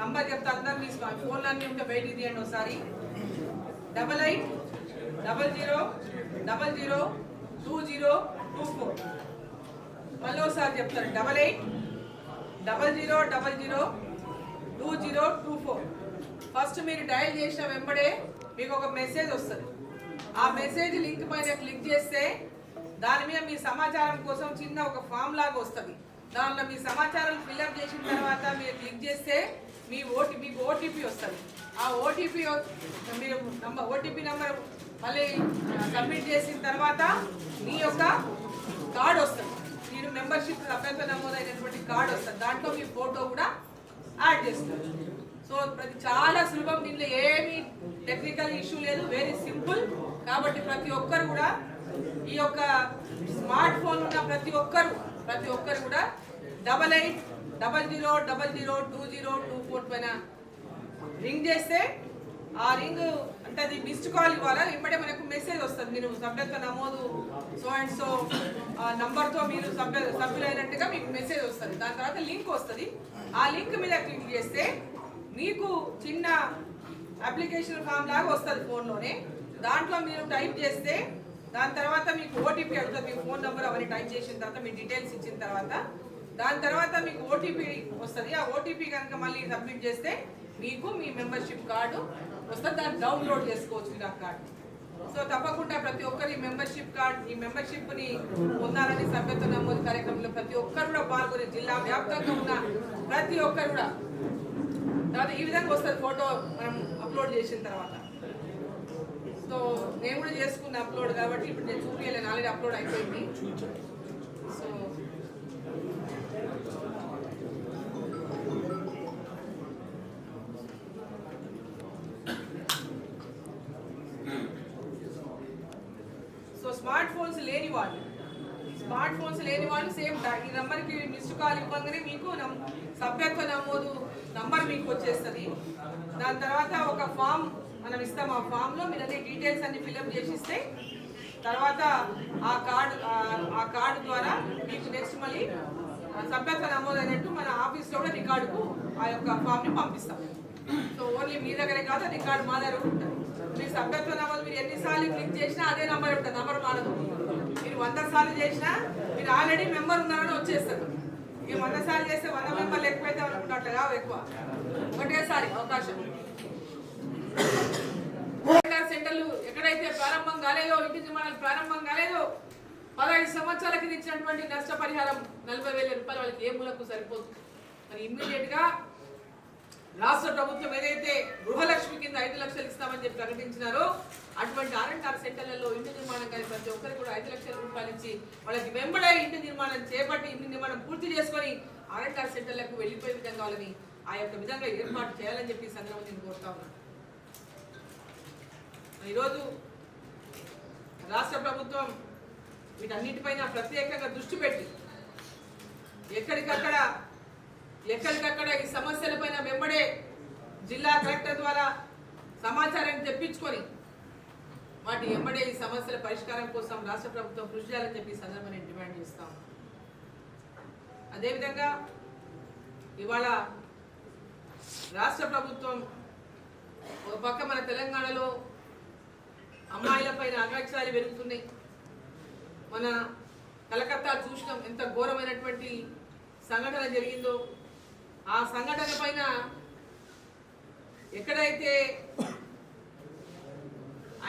Number చెప్తా అందరు మీ ఫోన్లు అన్నీ ఉంటే బయటికి తీయండి ఒకసారి 8800002024 మళ్ళీ ఒకసారి చెప్తారు 8800002024 ఫస్ట్ మీరు డయల్ చేసిన వెంబడే మీకు ఒక మెసేజ్ వస్తుంది. ఆ మెసేజ్ లింక్ పైన క్లిక్ చేస్తే దాని మీద మీ సమాచారం కోసం చిన్న ఒక ఫామ్ లాగా వస్తుంది. దానిలో మీ సమాచారం ఫిల్అప్ చేసిన తర్వాత మీరు క్లిక్ చేస్తే మీకు ఓటీపీ వస్తుంది. ఆ ఓటీపీ మీరు ఓటీపీ నెంబర్ మళ్ళీ సబ్మిట్ చేసిన తర్వాత మీ యొక్క కార్డు వస్తుంది. మీరు మెంబర్షిప్ అభ్యర్థి నమోదైనటువంటి కార్డు వస్తుంది. దాంట్లో మీ ఫోటో కూడా యాడ్ చేస్తారు. సో చాలా సులభం, దీంట్లో ఏమీ టెక్నికల్ ఇష్యూ లేదు, వెరీ సింపుల్. కాబట్టి ప్రతి ఒక్కరు కూడా ఈ యొక్క స్మార్ట్ ఫోన్ ఉన్న ప్రతి ఒక్కరు కూడా 8800002024 పైన రింగ్ చేస్తే ఆ రింగ్ అంటే అది మిస్డ్ కాల్ ఇవ్వాలా, ఇప్పుడే మనకు మెసేజ్ వస్తుంది. మీరు సభ్యత్వ నమోదు సో అండ్ సో నంబర్తో మీరు సభ్యులైనట్టుగా మీకు మెసేజ్ వస్తుంది. దాని తర్వాత లింక్ వస్తుంది. ఆ లింక్ మీద క్లిక్ చేస్తే మీకు చిన్న అప్లికేషన్ ఫామ్ లాగా వస్తుంది ఫోన్లోనే. దాంట్లో మీరు టైప్ చేస్తే దాని తర్వాత మీకు ఓటీపీ అడుగుతుంది. మీ ఫోన్ నెంబర్ అవన్నీ టైప్ చేసిన తర్వాత మీ డీటెయిల్స్ ఇచ్చిన తర్వాత దాని తర్వాత మీకు ఓటీపీ వస్తుంది. ఆ ఓటీపీ కనుక మళ్ళీ సబ్మిట్ చేస్తే మీకు మీ మెంబర్షిప్ కార్డు వస్తుంది. దాన్ని డౌన్లోడ్ చేసుకోవచ్చు మీరు ఆ కార్డు. సో తప్పకుండా ప్రతి ఒక్కరు ఈ మెంబర్షిప్ని పొందాలని సభ్యత్వ నమోదు కార్యక్రమంలో ప్రతి ఒక్కరు కూడా పాల్గొని జిల్లా వ్యాప్తంగా ఉన్న ప్రతి ఒక్కరు కూడా తర్వాత ఈ విధంగా వస్తుంది ఫోటో మనం అప్లోడ్ చేసిన తర్వాత. సో నేను కూడా చేసుకున్న అప్లోడ్ కాబట్టి ఇప్పుడు నేను చూపించలేను, ఆల్రెడీ అప్లోడ్ అయిపోయింది. సో స్మార్ట్ ఫోన్స్ లేని వాళ్ళు సేమ్ ఈ నెంబర్కి మిస్డ్ కాల్ ఇవ్వగానే మీకు సభ్యత్వ నమోదు నంబర్ మీకు వచ్చేస్తుంది. దాని తర్వాత ఒక ఫామ్ మనం ఇస్తాం. ఆ ఫామ్లో మీరు అన్ని డీటెయిల్స్ అన్ని ఫిల్అప్ చేసిస్తే తర్వాత ఆ కార్డు ద్వారా మీకు నెక్స్ట్ మళ్ళీ సభ్యత్వ నమోదు అయినట్టు మన ఆఫీస్లో కూడా రికార్డుకు ఆ యొక్క ఫామ్ని పంపిస్తాం. సో ఓన్లీ మీ దగ్గరే కాదు, రికార్డు మా దగ్గర ఉంటుంది. మీ సభ్యత్వ నమోదు మీరు ఎన్నిసార్లు క్లిక్ చేసినా అదే నెంబర్ ఉంటుంది, నెంబర్ మారదు. మీరు 100 సార్లు చేసినా మీరు ఆల్రెడీ మెంబర్ ఉన్నారని వచ్చేస్తారు. మీరు 100 సార్లు చేస్తే 100 మెంబర్లు ఎక్కువైతే అనుకుంటున్నట్టుగా ఎక్కువ ఒకటేసారి అవకాశం. సెంటర్లు ఎక్కడైతే ప్రారంభం కాలేదో, ఇంటి నిర్మాణాలు ప్రారంభం కాలేదో 15 సంవత్సరాల కింద ఇచ్చినటువంటి నష్టపరిహారం 40,000 రూపాయలు వాళ్ళకి ఏ మూలకు సరిపోదు. మరి ఇమ్మీడియట్ గా రాష్ట్ర ప్రభుత్వం ఏదైతే గృహలక్ష్మి కింద 5 లక్షలు ఇస్తామని చెప్పి ప్రకటించినారో అటువంటి R&R సెంటర్లలో ఇంటి నిర్మాణం కానీ ప్రతి ఒక్కరికి కూడా 5 లక్షల రూపాయలు ఇచ్చి వాళ్ళకి వెంబడే ఇంటి నిర్మాణం చేపట్టి ఇంటి నిర్మాణం పూర్తి చేసుకొని R&R సెంటర్లకు వెళ్ళిపోయే విధంగా వాళ్ళని ఆ యొక్క విధంగా ఏర్పాటు చేయాలని చెప్పి సందర్భంగా నేను కోరుతా ఉన్నాను. ఈరోజు రాష్ట్ర ప్రభుత్వం వీటన్నిటిపైన ప్రత్యేకంగా దృష్టి పెట్టి ఎక్కడికక్కడ ఈ సమస్యలపైన వెంబడే జిల్లా కలెక్టర్ ద్వారా సమాచారం తెప్పించుకొని వాటి వెంబడే ఈ సమస్యల పరిష్కారం కోసం రాష్ట్ర ప్రభుత్వం కృషి చేయాలని చెప్పి ఈ సందర్భంగా డిమాండ్ చేస్తాం. అదేవిధంగా ఇవాళ రాష్ట్ర ప్రభుత్వం ఒక పక్క మన తెలంగాణలో అమ్మాయిలపైన అగాచాలు పెరుగుతున్నాయి. మన కలకత్తా చూసినాం ఎంత ఘోరమైనటువంటి సంఘటన జరిగిందో. ఆ సంఘటన పైన ఎక్కడైతే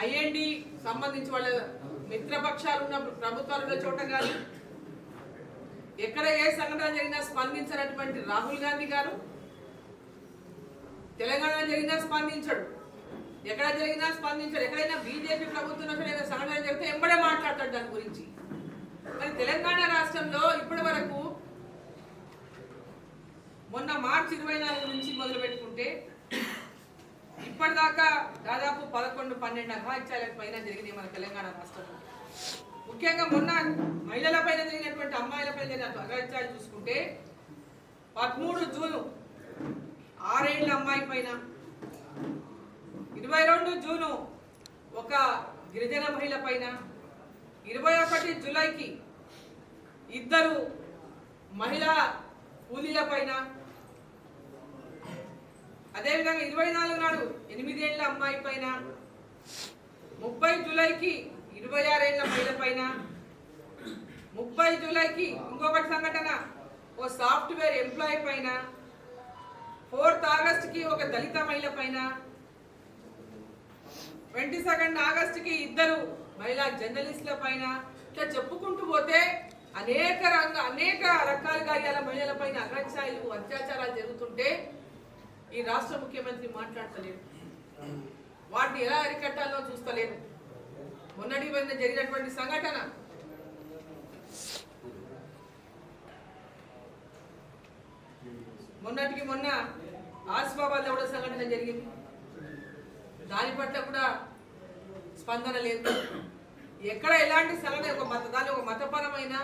ఐఎన్డి సంబంధించి వాళ్ళ మిత్రపక్షాలు ఉన్న ప్రభుత్వాలు ఉన్న చోట కానీ ఎక్కడ ఏ సంఘటన జరిగినా స్పందించినటువంటి రాహుల్ గాంధీ గారు తెలంగాణలో జరిగినా స్పందించడు, ఎక్కడ జరిగినా స్పందించడు. ఎక్కడైనా బీజేపీ ప్రభుత్వం సంఘటన జరిగితే ఎంబడే మాట్లాడతాడు దాని గురించి. మరి తెలంగాణ రాష్ట్రంలో ఇప్పటి వరకు మొన్న మార్చి 24 నుంచి మొదలు పెట్టుకుంటే ఇప్పటిదాకా దాదాపు 11-12 అఘాయిత్యాలకు పైన జరిగినాయి మన తెలంగాణ రాష్ట్రంలో. ముఖ్యంగా మొన్న మహిళల పైన జరిగినటువంటి అమ్మాయిల పైన జరిగిన అఘాయిత్యాలు చూసుకుంటే 13 జూను 6 ఏళ్ల అమ్మాయి పైన, 22 జూను ఒక గిరిజన మహిళ పైన, 21 జూలైకి 2 మహిళా కూలీల పైన, అదేవిధంగా 24 నాడు 8 ఏళ్ల అమ్మాయి పైన, 30 జూలైకి 26 ఏళ్ల మహిళ పైన, 30 జూలైకి ఇంకొకటి సంఘటన ఓ సాఫ్ట్వేర్ ఎంప్లాయీ పైన, 4th ఆగస్టుకి ఒక దళిత మహిళ పైన, 22nd ఆగస్టుకి 2 మహిళా జర్నలిస్టుల పైన, ఇట్లా చెప్పుకుంటూ పోతే అనేక రకాలుగా ఇలా మహిళల పైన అగత్యాలు అత్యాచారాలు జరుగుతుంటే ఈ రాష్ట్ర ముఖ్యమంత్రి మాట్లాడతలేరు. వాటిని ఎలా అరికట్టాలో చూస్తలేరు. మొన్నటి జరిగినటువంటి సంఘటన మొన్నటికి మొన్న ఆసిఫాబాద్ లో కూడా సంఘటన జరిగింది. దాని పట్ల కూడా స్పందన లేదు. ఎక్కడ ఎలాంటి సంఘటన ఒక మతపరమైన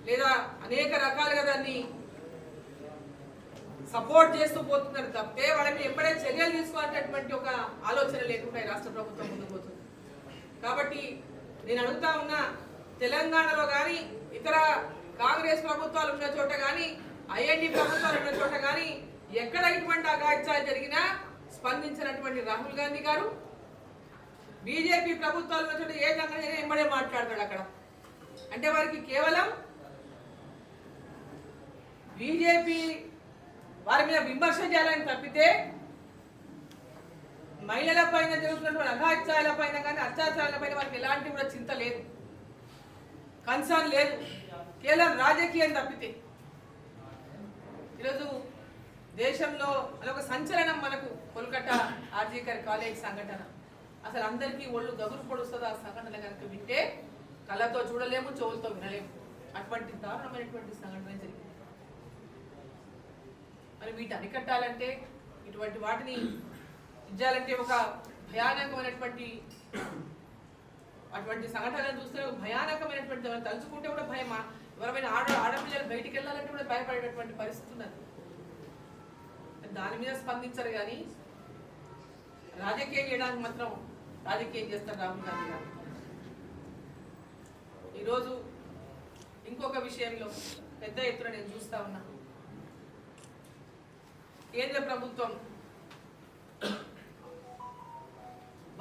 లేదా అనేక రకాలుగా దాన్ని సపోర్ట్ చేస్తూ పోతున్నారు తప్పితే వాళ్ళ మీద ఎప్పుడైనా చర్యలు తీసుకోవాలనేటువంటి ఒక ఆలోచన లేకుండా రాష్ట్ర ప్రభుత్వం ముందుకు పోతుంది. కాబట్టి నేను అడుగుతా ఉన్నా, తెలంగాణలో కానీ ఇతర కాంగ్రెస్ ప్రభుత్వాలు ఉన్న చోట కానీ ఐఎన్డీ ప్రభుత్వాలు ఉన్న చోట కానీ ఎక్కడ ఇటువంటి అగాత్యాలు జరిగినా స్పందించినటువంటి రాహుల్ గాంధీ గారు బీజేపీ ప్రభుత్వాలు ఉన్న చోట ఏ సంఘటన ఎంబడే మాట్లాడతాడు. అక్కడ అంటే వారికి కేవలం బీజేపీ వారి మీద విమర్శ చేయాలని తప్పితే మహిళల పైన జరుగుతున్నటువంటి అగాత్యాల పైన కానీ అత్యాచారాల పైన వారికి ఎలాంటి కూడా చింత లేదు, కన్సర్న్ లేదు. కేవలం రాజకీయం తప్పితే ఈరోజు దేశంలో అదొక సంచలనం మనకు కోల్కతా ఆర్జీకర్ కాలేజ్ సంఘటన. అసలు అందరికీ ఒళ్ళు గగురు పొడుస్తుంది ఆ సంఘటన కనుక వింటే. కళ్ళతో చూడలేము, చెవులతో వినలేము. అటువంటి దారుణమైనటువంటి సంఘటన జరిగింది. మరి వీటి అరికట్టాలంటే, ఇటువంటి వాటిని ఇచ్చాలంటే ఒక భయానకమైనటువంటి అటువంటి సంఘటనలు చూస్తే భయానకమైనటువంటి తలుచుకుంటే కూడా భయమా. ఎవరైనా ఆడపిల్లలు బయటికి వెళ్ళాలంటే కూడా భయపడేటటువంటి పరిస్థితి ఉన్నది. దాని మీద స్పందించరు కానీ రాజకీయం చేయడానికి మాత్రం రాజకీయం చేస్తారు రాహుల్ గాంధీ గారు. ఈరోజు ఇంకొక విషయంలో పెద్ద ఎత్తున నేను చూస్తా ఉన్నా, కేంద్ర ప్రభుత్వం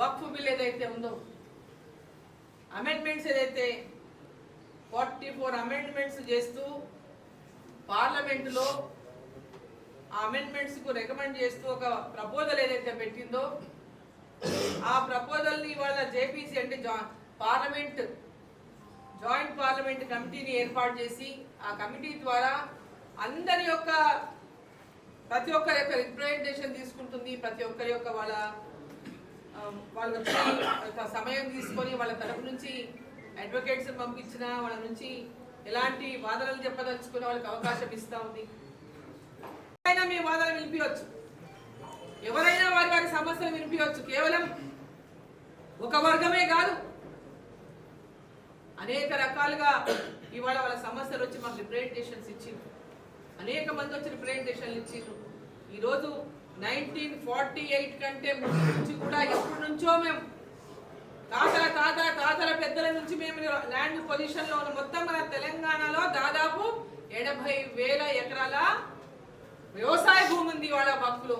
వక్ఫ్ బిల్ ఏదైతే ఉందో, అమెండ్మెంట్స్ ఏదైతే 44 అమెండ్మెంట్స్ చేస్తూ పార్లమెంటులో ఆ అమెండ్మెంట్స్ కు రికమెండ్ చేస్తూ ఒక ప్రపోజల్ ఏదైతే పెట్టిందో, ఆ ప్రపోజల్ ని వాళ్ళ జేపీసీ అంటే పార్లమెంట్ జాయింట్ పార్లమెంట్ కమిటీని ఏర్పాటు చేసి ఆ కమిటీ ద్వారా అందరి యొక్క ప్రతి ఒక్కరి యొక్క రిప్రజెంటేషన్ తీసుకుంటుంది. ప్రతి ఒక్కరి యొక్క వాళ్ళ సమయం తీసుకొని వాళ్ళ తరపు నుంచి అడ్వకేట్స్ పంపించిన వాళ్ళ నుంచి ఎలాంటి వాదనలు చెప్పదలుచుకునే వాళ్ళకి అవకాశం ఇస్తా ఉంది. ఎవరైనా మీ వాదనలు వినిపించవచ్చు, ఎవరైనా వారి సమస్యలు వినిపించవచ్చు. కేవలం ఒక వర్గమే కాదు, అనేక రకాలుగా ఇవాళ వాళ్ళ సమస్యలు వచ్చి మాకు రిప్రజెంటేషన్స్ ఇచ్చిండ్రు. అనేక మంది వచ్చి రిప్రజెంటేషన్లు ఇచ్చిండ్రు. ఈరోజు 1948 కంటే ముందు నుంచి కూడా ఎప్పటి నుంచో మేము తాతల పెద్దల నుంచి మేము ల్యాండ్ పొజిషన్ లో ఉన్న మొత్తం మన తెలంగాణలో దాదాపు 80,000 ఎకరాల వ్యవసాయ భూమి ఉంది వాళ్ళ వక్ఫ్లో.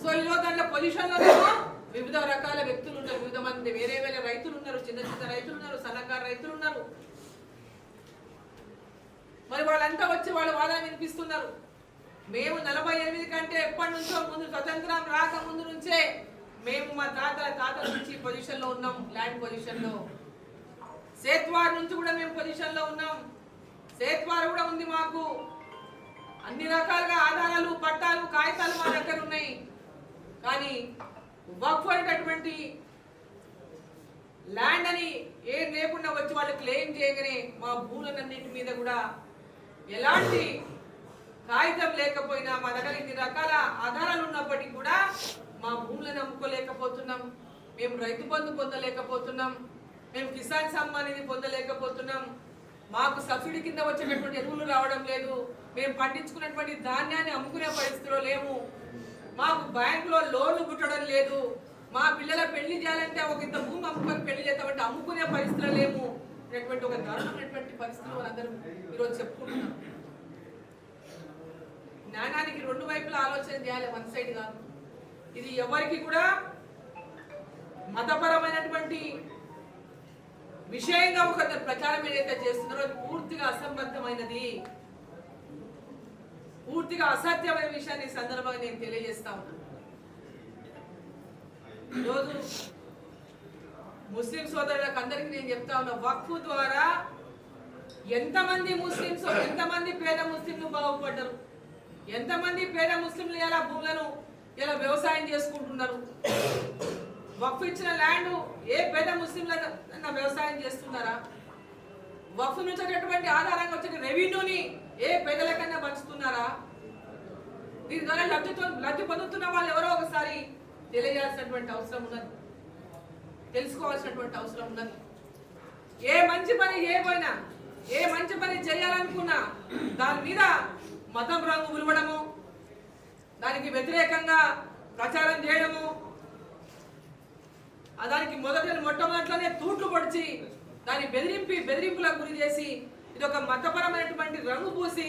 సో ఈరోజు దాంట్లో పొజిషన్ లో వివిధ రకాల వ్యక్తులు ఉన్నారు, వివిధ మంది వేరే రైతులు ఉన్నారు, చిన్న చిన్న రైతులు ఉన్నారు, సన్నకారు రైతులు ఉన్నారు. మరి వాళ్ళంతా వచ్చి వాళ్ళ వాదన వినిపిస్తున్నారు. మేము 48 కంటే ఎప్పటి నుంచో ముందు, స్వతంత్రం రాక ముందు నుంచే మేము మా తాతల నుంచి పొజిషన్ లో ఉన్నాం, ల్యాండ్ పొజిషన్ లో. సేత్వార్ నుంచి కూడా మేము పొజిషన్ లో ఉన్నాం. సేత్వార్ కూడా ఉంది మాకు. అన్ని రకాలుగా ఆధారాలు, పట్టాలు, కాగితాలు మా దగ్గర ఉన్నాయి. కానీ వక్ఫ్ అనేటటువంటి ల్యాండ్ అని ఏం లేకుండా వచ్చి వాళ్ళు క్లెయిమ్ చేయగానే మా భూములన్నింటి మీద కూడా ఎలాంటి కాగితం లేకపోయినా మా దగ్గర ఇన్ని రకాల ఆధారాలు ఉన్నప్పటికీ కూడా మా భూములను అమ్ముకోలేకపోతున్నాం, మేము రైతు బంధు పొందలేకపోతున్నాం, మేము కిసాన్ సమ్మాన్ నిధి పొందలేకపోతున్నాం, మాకు సబ్సిడీ కింద వచ్చేటటువంటి ఎరువులు రావడం లేదు, మేము పండించుకున్నటువంటి ధాన్యాన్ని అమ్ముకునే పరిస్థితిలో లేము, మాకు బ్యాంకులో లోన్లు పుట్టడం లేదు, మా పిల్లల పెళ్లి చేయాలంటే ఒక ఇంత భూమి అమ్ముకొని పెళ్లి చేద్దామంటే అమ్ముకునే పరిస్థితిలో లేము అనేటువంటి ఒక దారుణమైనటువంటి పరిస్థితులు వాళ్ళందరూ ఈరోజు చెప్పుకుంటున్నాం. జ్ఞానానికి రెండు వైపులా ఆలోచన చేయాలి, వన్ సైడ్ కాదు. ఇది ఎవరికి కూడా మతపరమైనటువంటి విషయంగా ఒక ప్రచారం ఏదైతే చేస్తున్నారో అది పూర్తిగా అసంబద్ధమైనది, పూర్తిగా అసత్యమైన విషయాన్ని ఈ సందర్భంగా నేను తెలియజేస్తా ఉన్నాను. ఈరోజు ముస్లిం సోదరులకు అందరికీ నేను చెప్తా ఉన్నా, వక్ఫ్ ద్వారా ఎంతమంది ముస్లింస్, ఎంతమంది పేద ముస్లింలు బాగుపడ్డారు, ఎంతమంది పేద ముస్లింలు ఇలా భూములను ఇలా వ్యవసాయం చేసుకుంటున్నారు. వక్ఫ్ ఇచ్చిన ల్యాండ్ ఏ పేద ముస్లింలైనా వ్యవసాయం చేస్తున్నారా? వక్ఫ్ నుంచి వచ్చేటువంటి ఆధారంగా వచ్చే రెవెన్యూని ఏ పేదలకన్నా పంచుతున్నారా? దీని ద్వారా లబ్ధి పొందుతున్న వాళ్ళు ఎవరో ఒకసారి తెలియజేయాల్సినటువంటి అవసరం ఉన్నది, తెలుసుకోవాల్సినటువంటి అవసరం ఉన్నది. ఏ మంచి పని చేయబోయినా, ఏ మంచి పని చేయాలనుకున్నా దాని మీద మతం రంగు ఉలవడము, దానికి వ్యతిరేకంగా ప్రచారం చేయడము, దానికి మొట్టమొదట్లోనే తూట్లు పొడిచి దాన్ని బెదిరింపులకు గురి చేసి ఇది ఒక మతపరమైనటువంటి రంగు పూసి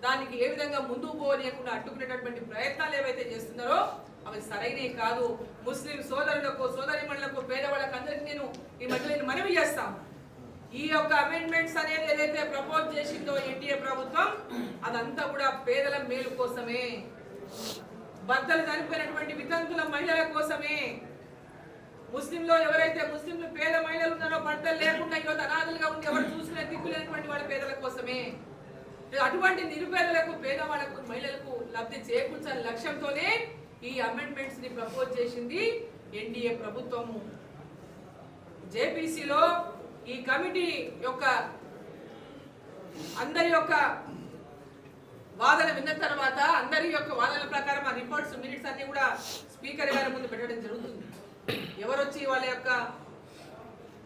దానికి ఏ విధంగా ముందుకు పోనీయకుండా అడ్డుకునేటటువంటి ప్రయత్నాలు ఏవైతే చేస్తున్నారో అవి సరైనవి కాదు. ముస్లిం సోదరులకు, సోదరిమణులకు, పేదవాళ్ళకు అందరికీ నేను ఈ మధ్య నేను మనవి చేస్తాం, ఈ యొక్క అమెండ్మెంట్స్ అనేది ఏదైతే ప్రపోజ్ చేసిందో ఎన్డీఏ ప్రభుత్వం అదంతా కూడా పేదల మేలు కోసమే, భర్తలు చనిపోయినటువంటి వితంతుల మహిళల కోసమే, ముస్లింలో ఎవరైతే ముస్లింలు పేద మహిళలు ఉన్నారో భర్తలు లేకుండా ఈరోజు అనాథలుగా ఉండి ఎవరు చూసుకునే దిక్కు లేనటువంటి వాళ్ళ పేదల కోసమే, అటువంటి నిరుపేదలకు, పేదవాళ్లకు, మహిళలకు లబ్ధి చేకూర్చాలని లక్ష్యంతోనే ఈ అమెండ్మెంట్స్ ని ప్రపోజ్ చేసింది ఎన్డీఏ ప్రభుత్వము. జేపీసీలో ఈ కమిటీ యొక్క అందరి యొక్క వాదన విన్న తర్వాత అందరి యొక్క వాదనల ప్రకారం ఆ రిపోర్ట్స్, మినిట్స్ అన్ని కూడా స్పీకర్ గారి ముందు పెట్టడం జరుగుతుంది. ఎవరొచ్చి వాళ్ళ యొక్క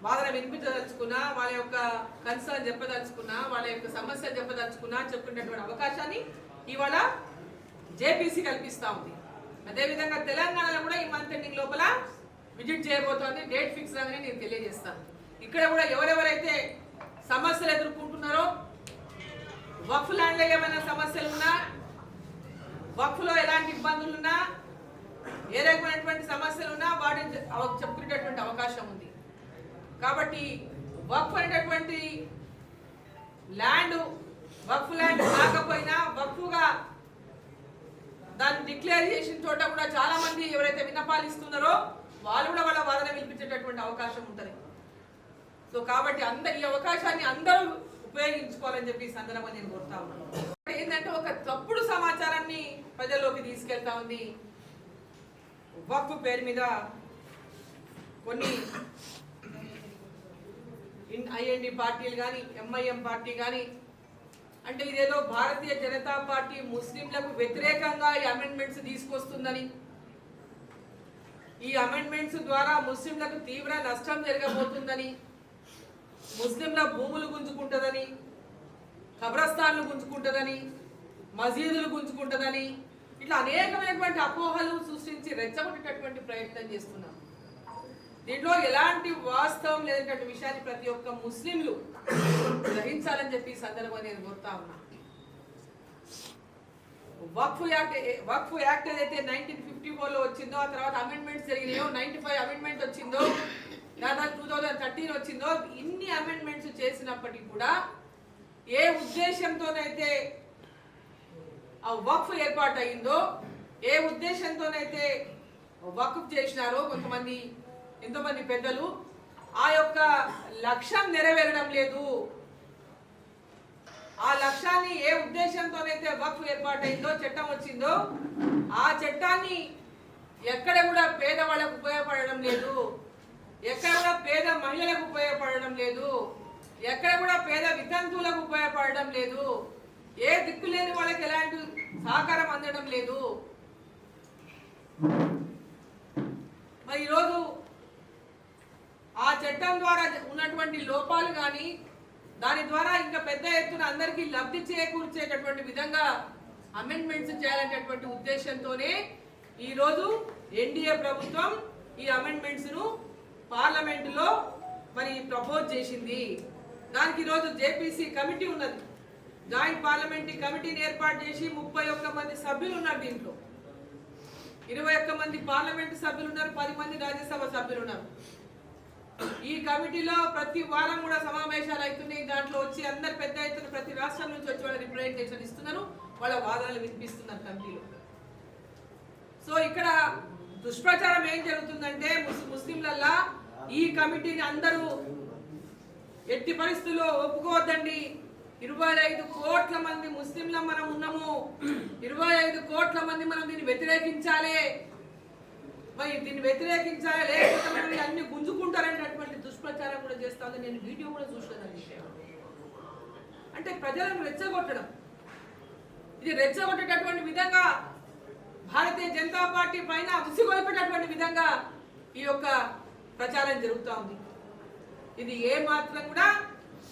వాదన వినిపించదలుచుకున్నా, వాళ్ళ యొక్క కన్సర్న్ చెప్పదలుచుకున్నా, వాళ్ళ యొక్క సమస్య చెప్పదలుచుకున్నా చెప్పుకునేటువంటి అవకాశాన్ని ఇవాళ జేపీసీ కల్పిస్తూ ఉంది. అదేవిధంగా తెలంగాణలో కూడా ఈ మంత్ ఎండింగ్ లోపల విజిట్ చేయబోతోంది. డేట్ ఫిక్స్ రాగానే నేను తెలియజేస్తాను. ఇక్కడ కూడా ఎవరెవరైతే సమస్యలు ఎదుర్కొంటున్నారో, వక్ఫ్ ల్యాండ్లో ఏమైనా సమస్యలు ఉన్నా, వక్ఫ్లో ఎలాంటి ఇబ్బందులు ఉన్నా, ఏ రకమైనటువంటి సమస్యలు ఉన్నా వాటిని చెప్పుకునేటటువంటి అవకాశం ఉంది. కాబట్టి వక్ఫ్ అనేటటువంటి ల్యాండ్ వక్ఫ్ ల్యాండ్ కాకపోయినా వక్ఫ్గా దాన్ని డిక్లేర్ చేసిన చోట కూడా చాలా మంది ఎవరైతే విన్నపాలు ఇస్తున్నారో వాళ్ళు కూడా వాళ్ళ వాదన వినిపించేటటువంటి అవకాశం ఉంటుంది. సో కాబట్టి ఈ అవకాశాన్ని అందరూ ఉపయోగించుకోవాలని చెప్పి ఈ సందర్భంగా నేను కోరుతా ఉన్నాను. ఏంటంటే ఒక తప్పుడు సమాచారాన్ని ప్రజల్లోకి తీసుకెళ్తా ఉంది. వక్ఫ్ పేరు మీద కొన్ని ఐఎన్డి పార్టీలు కానీ, ఎంఐఎం పార్టీ కానీ, అంటే ఇదేదో భారతీయ జనతా పార్టీ ముస్లింలకు వ్యతిరేకంగా ఈ అమెండ్మెంట్స్ తీసుకొస్తుందని, ఈ అమెండ్మెంట్స్ ద్వారా ముస్లింలకు తీవ్ర నష్టం జరగబోతుందని, ముస్లింల భూములు గుంజుకుంటుందని, ఖబరస్థాన్లు గుంజుకుంటుందని, మసీదులు గుంజుకుంటుందని, ఇట్లా అనేకమైనటువంటి అపోహలు సృష్టించి రెచ్చగొట్టేటటువంటి ప్రయత్నం చేస్తున్నారు. దీంట్లో ఎలాంటి వాస్తవం లేనటువంటి విషయాన్ని ప్రతి ఒక్క ముస్లింలు గ్రహించాలని చెప్పి ఈ సందర్భంగా నేను కోరుతా ఉన్నా. వక్ఫ్ యాక్ట్ ఏదైతే 1954లో వచ్చిందో, ఆ తర్వాత అమెండ్మెంట్స్ జరిగినాయో, 95 అమెండ్మెంట్ వచ్చిందో, దాదాపు 2013 వచ్చిందో, ఇన్ని అమెండ్మెంట్స్ చేసినప్పటికీ కూడా ఏ ఉద్దేశంతోనైతే ఆ వక్ఫ్ ఏర్పాటు అయిందో, ఏ ఉద్దేశంతోనైతే వక్ఫ్ చేసినారో ఎంతోమంది పెద్దలు, ఆ యొక్క లక్ష్యం నెరవేరడం లేదు. ఆ లక్ష్యాన్ని ఏ ఉద్దేశంతోనైతే వక్ఫ్ ఏర్పాటైందో, చట్టం వచ్చిందో, ఆ చట్టాన్ని ఎక్కడ కూడా పేదవాళ్ళకు ఉపయోగపడడం లేదు, ఎక్కడ కూడా పేద మహిళలకు ఉపయోగపడడం లేదు, ఎక్కడ కూడా పేద వితంతువులకు ఉపయోగపడడం లేదు, ఏ దిక్కు లేని వాళ్ళకి ఎలాంటి సహకారం అందడం లేదు. మరి ఈరోజు ఆ చట్టం ద్వారా ఉన్నటువంటి లోపాలు కానీ, దాని ద్వారా ఇంకా పెద్ద ఎత్తున అందరికీ లబ్ధి చేకూర్చేటటువంటి విధంగా అమెండ్మెంట్స్ చేయాలనేటువంటి ఉద్దేశంతోనే ఈరోజు ఎన్డీఏ ప్రభుత్వం ఈ అమెండ్మెంట్స్ను పార్లమెంటులో మరి ప్రపోజ్ చేసింది. దానికి ఈరోజు జేపీసీ కమిటీ ఉన్నది. జాయింట్ పార్లమెంటరీ కమిటీని ఏర్పాటు చేసి 31 మంది సభ్యులు ఉన్నారు. దీంట్లో 21 మంది పార్లమెంటు సభ్యులు ఉన్నారు, 10 మంది రాజ్యసభ సభ్యులు ఉన్నారు. ఈ కమిటీలో ప్రతి వారం కూడా సమావేశాలు అవుతున్నాయి. దాంట్లో వచ్చి అందరు పెద్ద ఎత్తున ప్రతి రాష్ట్రం నుంచి వచ్చి వాళ్ళ రిప్రజెంటేషన్ ఇస్తున్నారు, వాళ్ళ వాదనలు వినిపిస్తున్నారు కమిటీలో. సో ఇక్కడ దుష్ప్రచారం ఏం జరుగుతుందంటే ముస్లింలల్లా ఈ కమిటీని అందరూ ఎట్టి పరిస్థితుల్లో ఒప్పుకోవద్దండి. 25 కోట్ల మంది ముస్లింల మనం ఉన్నాము, 25 కోట్ల మంది మనం దీన్ని వ్యతిరేకించాలి, మరి దీన్ని వ్యతిరేకించాలి, లేకపోతే మనం అన్ని గుంజుకుంటారనేటువంటి దుష్ప్రచారం కూడా చేస్తా ఉంది. నేను వీడియో కూడా చూసాను. అంటే ప్రజలను రెచ్చగొట్టడం, ఇది రెచ్చగొట్టేటటువంటి విధంగా భారతీయ జనతా పార్టీ పైన ఉసిగొల్పేటటువంటి విధంగా ఈ యొక్క ప్రచారం జరుగుతూ ఉంది. ఇది ఏ మాత్రం కూడా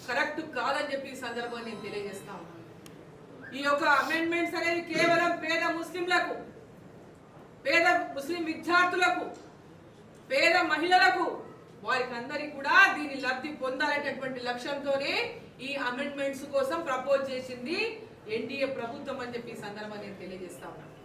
కరెక్ట్ కాదని చెప్పి ఈ సందర్భంగా నేను తెలియజేస్తా ఉన్నాను. ఈ యొక్క అమెండ్మెంట్స్ అనేది కేవలం పేద ముస్లింలకు, పేద ముస్లిం విద్యార్థులకు, పేద మహిళలకు, వారికి అందరికీ కూడా దీని లబ్ధి పొందాలనేటటువంటి లక్ష్యంతోనే ఈ అమెండ్మెంట్స్ కోసం ప్రపోజ్ చేసింది ఎన్డీఏ ప్రభుత్వం అని చెప్పి ఈ సందర్భంగా నేను తెలియజేస్తా ఉన్నాను.